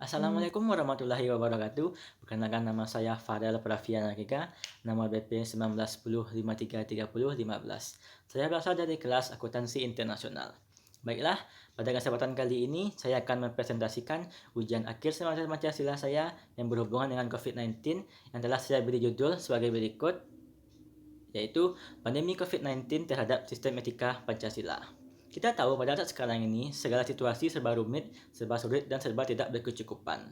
Assalamualaikum warahmatullahi wabarakatuh. Perkenalkan nama saya Fadel Pravian Akika, nomor BP 1910533015. Saya berasal dari kelas Akuntansi Internasional. Baiklah, pada kesempatan kali ini saya akan mempresentasikan ujian akhir semester Pancasila saya yang berhubungan dengan COVID-19 yang telah saya beri judul sebagai berikut, yaitu pandemi COVID-19 terhadap sistem etika Pancasila. Kita tahu pada saat sekarang ini, segala situasi serba rumit, serba sulit, dan serba tidak berkecukupan.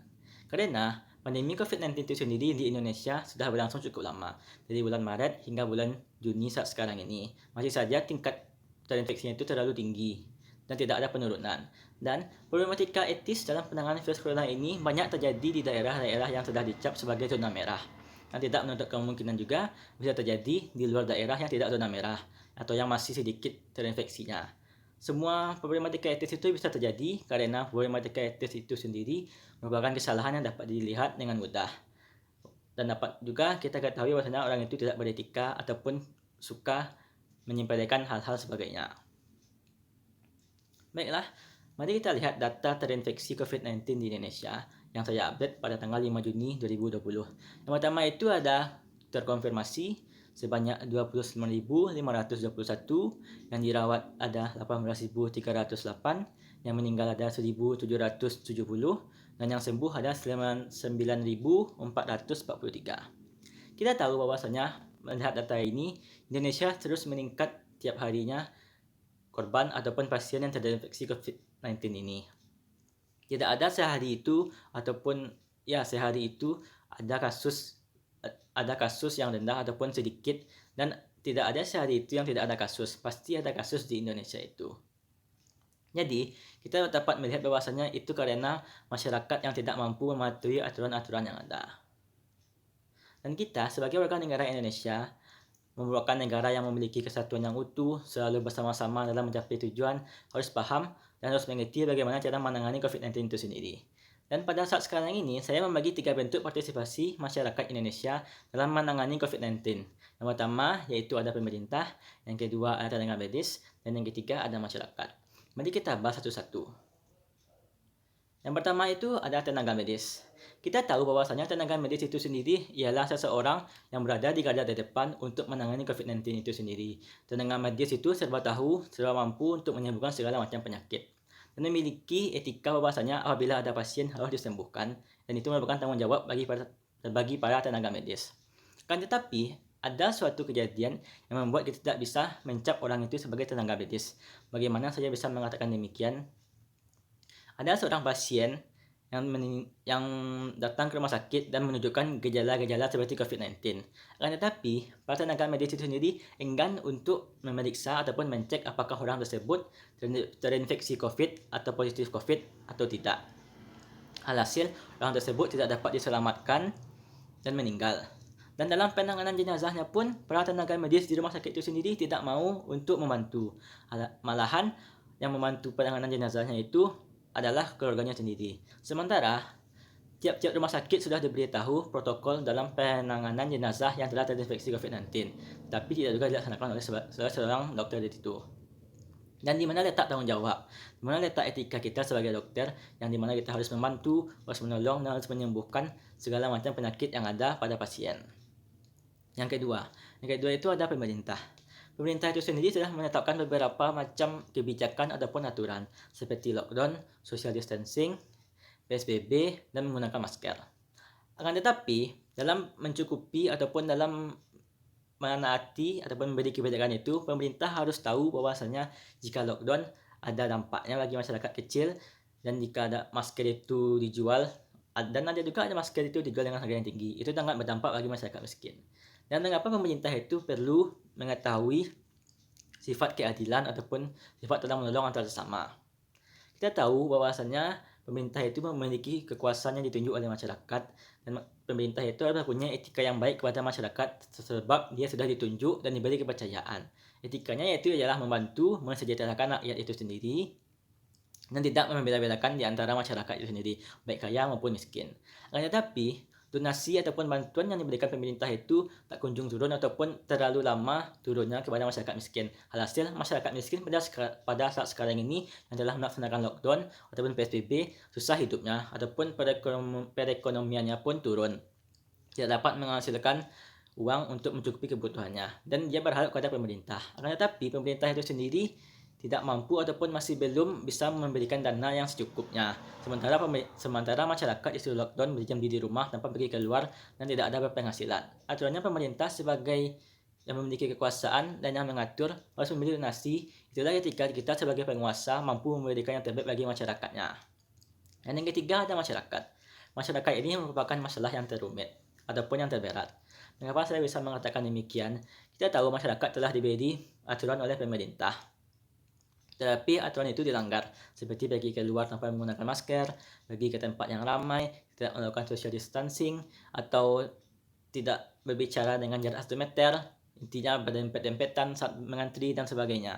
Karena pandemi COVID-19 itu sendiri di Indonesia sudah berlangsung cukup lama, dari bulan Maret hingga bulan Juni saat sekarang ini. Masih saja tingkat terinfeksinya itu terlalu tinggi, dan tidak ada penurunan. Dan problematika etis dalam penanganan virus corona ini banyak terjadi di daerah-daerah yang sudah dicap sebagai zona merah. Dan tidak menutup kemungkinan juga bisa terjadi di luar daerah yang tidak zona merah, atau yang masih sedikit terinfeksinya. Semua problematika etis itu bisa terjadi karena problematika etis itu sendiri merupakan kesalahan yang dapat dilihat dengan mudah. Dan dapat juga kita ketahui bahwasanya orang itu tidak beretika ataupun suka menyepelekan hal-hal sebagainya. Baiklah, mari kita lihat data terinfeksi COVID-19 di Indonesia yang saya update pada tanggal 5 Juni 2020. Yang pertama itu ada terkonfirmasi sebanyak 29.521, yang dirawat ada 18.308, yang meninggal ada 1.770, dan yang sembuh ada 9.443. Kita tahu bahwasanya melihat data ini, Indonesia terus meningkat tiap harinya korban ataupun pasien yang terinfeksi COVID-19 ini. Tidak ada sehari itu ataupun sehari itu ada kasus yang rendah ataupun sedikit, dan tidak ada sehari itu yang tidak ada kasus. Pasti ada kasus di Indonesia itu. Jadi, kita dapat melihat bahwasanya itu karena masyarakat yang tidak mampu mematuhi aturan-aturan yang ada. Dan kita sebagai warga negara Indonesia merupakan negara yang memiliki kesatuan yang utuh, selalu bersama-sama dalam mencapai tujuan, harus paham dan harus mengerti bagaimana cara menangani COVID-19 itu sendiri. Dan pada saat sekarang ini, saya membagi 3 bentuk partisipasi masyarakat Indonesia dalam menangani COVID-19. Yang pertama, yaitu ada pemerintah, yang kedua ada tenaga medis, dan yang ketiga ada masyarakat. Mari kita bahas satu-satu. Yang pertama itu ada tenaga medis. Kita tahu bahwasanya tenaga medis itu sendiri ialah seseorang yang berada di garda terdepan untuk menangani COVID-19 itu sendiri. Tenaga medis itu serba tahu, serba mampu untuk menyembuhkan segala macam penyakit, dan memiliki etika bahwasanya apabila ada pasien harus disembuhkan, dan itu merupakan tanggung jawab bagi para tenaga medis. Kan tetapi ada suatu kejadian yang membuat kita tidak bisa mencap orang itu sebagai tenaga medis. Bagaimana saya bisa mengatakan demikian? Ada seorang pasien yang datang ke rumah sakit dan menunjukkan gejala-gejala seperti COVID-19. Akan tetapi, para tenaga medis itu sendiri enggan untuk memeriksa ataupun mencek apakah orang tersebut terinfeksi COVID atau positif COVID atau tidak. Alhasil, orang tersebut tidak dapat diselamatkan dan meninggal. Dan dalam penanganan jenazahnya pun, para tenaga medis di rumah sakit itu sendiri tidak mau untuk membantu. Malahan, yang membantu penanganan jenazahnya itu adalah keluarganya sendiri. Sementara tiap-tiap rumah sakit sudah diberitahu protokol dalam penanganan jenazah yang telah terinfeksi COVID-19, tapi tidak juga dilaksanakan oleh seorang dokter di situ. Dan di mana letak tanggung jawab? Di mana letak etika kita sebagai dokter, yang di mana kita harus membantu, harus menolong, dan harus menyembuhkan segala macam penyakit yang ada pada pasien. Yang kedua itu ada pemerintah. Pemerintah itu sendiri sudah menetapkan beberapa macam kebijakan ataupun aturan seperti lockdown, social distancing, PSBB, dan menggunakan masker. Akan tetapi, dalam mencukupi ataupun dalam menaati ataupun memberi kebijakan itu, pemerintah harus tahu bahwasanya jika lockdown ada dampaknya bagi masyarakat kecil, dan jika ada masker itu dijual, dan ada juga ada masker itu dijual dengan harga yang tinggi, itu sangat berdampak bagi masyarakat miskin. Dan mengapa pemerintah itu perlu mengetahui sifat keadilan ataupun sifat tolong menolong antar sesama? Kita tahu bahwasanya pemerintah itu memiliki kekuasaan yang ditunjuk oleh masyarakat, dan pemerintah itu harus punya etika yang baik kepada masyarakat sebab dia sudah ditunjuk dan diberi kepercayaan. Etikanya yaitu adalah membantu mensejahterakan rakyat itu sendiri dan tidak membeda-bedakan di antara masyarakat itu sendiri, baik kaya maupun miskin. Tetapi donasi ataupun bantuan yang diberikan pemerintah itu tak kunjung turun ataupun terlalu lama turunnya kepada masyarakat miskin. Alhasil masyarakat miskin pada saat sekarang ini yang telah melaksanakan lockdown ataupun PSBB susah hidupnya ataupun perekonomiannya pun turun. Tidak dapat menghasilkan uang untuk mencukupi kebutuhannya dan dia berharap kepada pemerintah. Akan tetapi pemerintah itu sendiri tidak mampu ataupun masih belum bisa memberikan dana yang secukupnya. Sementara masyarakat disuruh lockdown berdiam diri di rumah tanpa pergi keluar dan tidak ada penghasilan. Aturannya pemerintah sebagai yang memiliki kekuasaan dan yang mengatur harus memberi donasi. Itulah ketika kita sebagai penguasa mampu memberikan yang terbaik bagi masyarakatnya. Dan yang ketiga ada masyarakat. Masyarakat ini merupakan masalah yang terumit ataupun yang terberat. Mengapa saya bisa mengatakan demikian? Kita tahu masyarakat telah diberi aturan oleh pemerintah. Tetapi aturan itu dilanggar, seperti pergi keluar tanpa menggunakan masker, pergi ke tempat yang ramai, tidak melakukan social distancing, atau tidak berbicara dengan jarak 1 meter, intinya berdempet-dempetan saat mengantri dan sebagainya.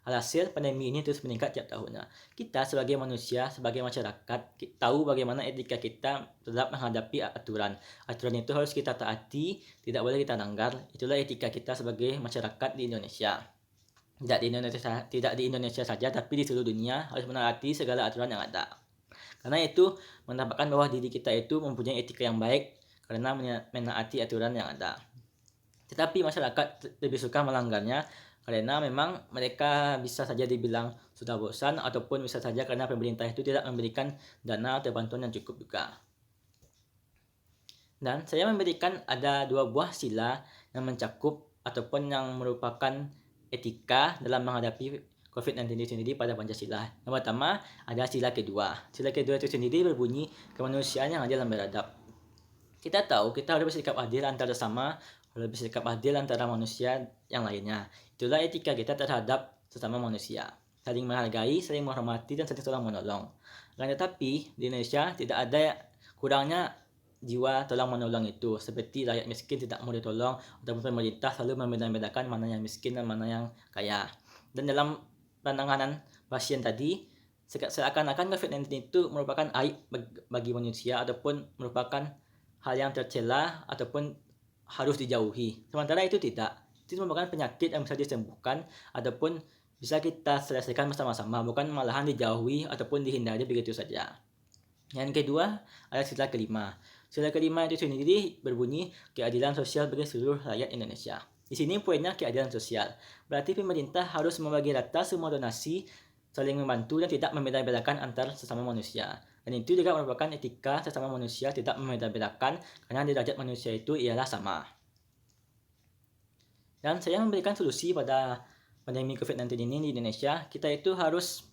Alhasil pandemi ini terus meningkat tiap tahunnya. Kita sebagai manusia, sebagai masyarakat, tahu bagaimana etika kita terhadap menghadapi aturan. Aturan itu harus kita taati, tidak boleh kita langgar. Itulah etika kita sebagai masyarakat di Indonesia. Tidak di Indonesia saja, tapi di seluruh dunia harus menaati segala aturan yang ada. Karena itu menampakkan bahwa diri kita itu mempunyai etika yang baik karena menaati aturan yang ada. Tetapi masyarakat lebih suka melanggarnya karena memang mereka bisa saja dibilang sudah bosan ataupun bisa saja karena pemerintah itu tidak memberikan dana atau bantuan yang cukup juga. Dan saya memberikan ada 2 buah sila yang mencakup ataupun yang merupakan etika dalam menghadapi COVID-19 itu sendiri pada Pancasila. Yang pertama ada sila kedua. Sila kedua itu sendiri berbunyi kemanusiaan yang adil dan beradab. Kita tahu kita harus bersikap adil antara sesama, harus bersikap adil antara manusia yang lainnya. Itulah etika kita terhadap sesama manusia. Saling menghargai, saling menghormati, dan saling tolong menolong. Tetapi di Indonesia tidak ada kurangnya jiwa tolong menolong itu. Seperti rakyat miskin tidak mau ditolong, ataupun pemerintah selalu membedakan mana yang miskin dan mana yang kaya. Dan dalam penanganan pasien tadi, seakan-akan COVID-19 itu merupakan aib bagi manusia ataupun merupakan hal yang tercela ataupun harus dijauhi. Sementara itu tidak. Itu merupakan penyakit yang bisa disembuhkan ataupun bisa kita selesaikan bersama-sama, bukan malahan dijauhi ataupun dihindari begitu saja. Yang kedua adalah sila kelima. Sila kelima itu sendiri berbunyi keadilan sosial bagi seluruh rakyat Indonesia. Di sini poinnya keadilan sosial. Berarti pemerintah harus membagi rata semua donasi, saling membantu dan tidak membeda-bedakan antar sesama manusia. Dan itu juga merupakan etika sesama manusia, tidak membeda-bedakan karena derajat manusia itu ialah sama. Dan saya memberikan solusi pada pandemi COVID-19 ini di Indonesia. Kita itu harus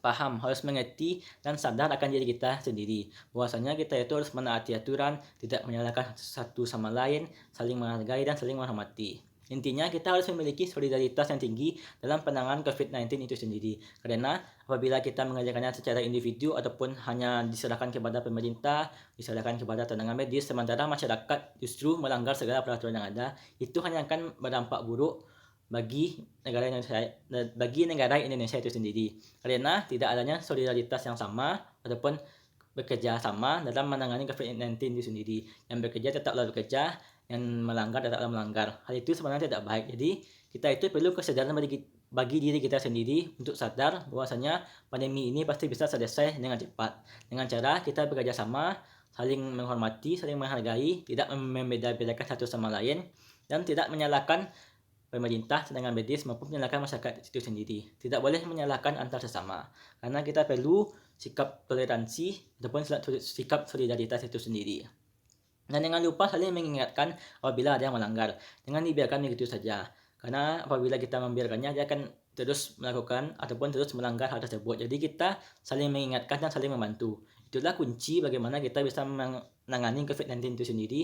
paham, harus mengerti dan sadar akan diri kita sendiri. Bahwasanya kita itu harus menaati aturan, tidak menyalahkan satu sama lain, saling menghargai dan saling menghormati. Intinya kita harus memiliki solidaritas yang tinggi dalam penanganan COVID-19 itu sendiri. Karena apabila kita mengerjakannya secara individu ataupun hanya diserahkan kepada pemerintah, diserahkan kepada tenaga medis, sementara masyarakat justru melanggar segala peraturan yang ada, itu hanya akan berdampak buruk bagi negara Indonesia itu sendiri. Karena tidak adanya solidaritas yang sama ataupun bekerja sama dalam menangani COVID-19 itu sendiri. Yang bekerja tetaplah bekerja, yang melanggar tetaplah melanggar. Hal itu sebenarnya tidak baik. Jadi kita itu perlu kesadaran bagi diri kita sendiri untuk sadar bahwasanya pandemi ini pasti bisa selesai dengan cepat. Dengan cara kita bekerja sama, saling menghormati, saling menghargai, tidak membeda-bedakan satu sama lain, dan tidak menyalahkan pemerintah, tenaga medis maupun menyalahkan masyarakat itu sendiri. Tidak boleh menyalahkan antar sesama. Karena kita perlu sikap toleransi ataupun sikap solidaritas itu sendiri. Dan jangan lupa saling mengingatkan apabila ada yang melanggar. Jangan dibiarkan begitu saja. Karena apabila kita membiarkannya, dia akan terus melakukan ataupun terus melanggar hal tersebut. Jadi kita saling mengingatkan dan saling membantu. Itulah kunci bagaimana kita bisa menangani COVID-19 itu sendiri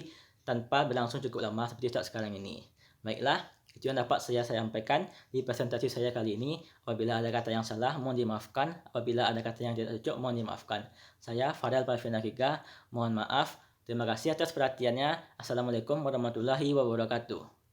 tanpa berlangsung cukup lama seperti saat sekarang ini. Baiklah, itu yang dapat saya sampaikan di presentasi saya kali ini. Apabila ada kata yang salah, mohon dimaafkan. Apabila ada kata yang tidak cocok, mohon dimaafkan. Saya Fadel Parvinafika, mohon maaf. Terima kasih atas perhatiannya. Assalamualaikum warahmatullahi wabarakatuh.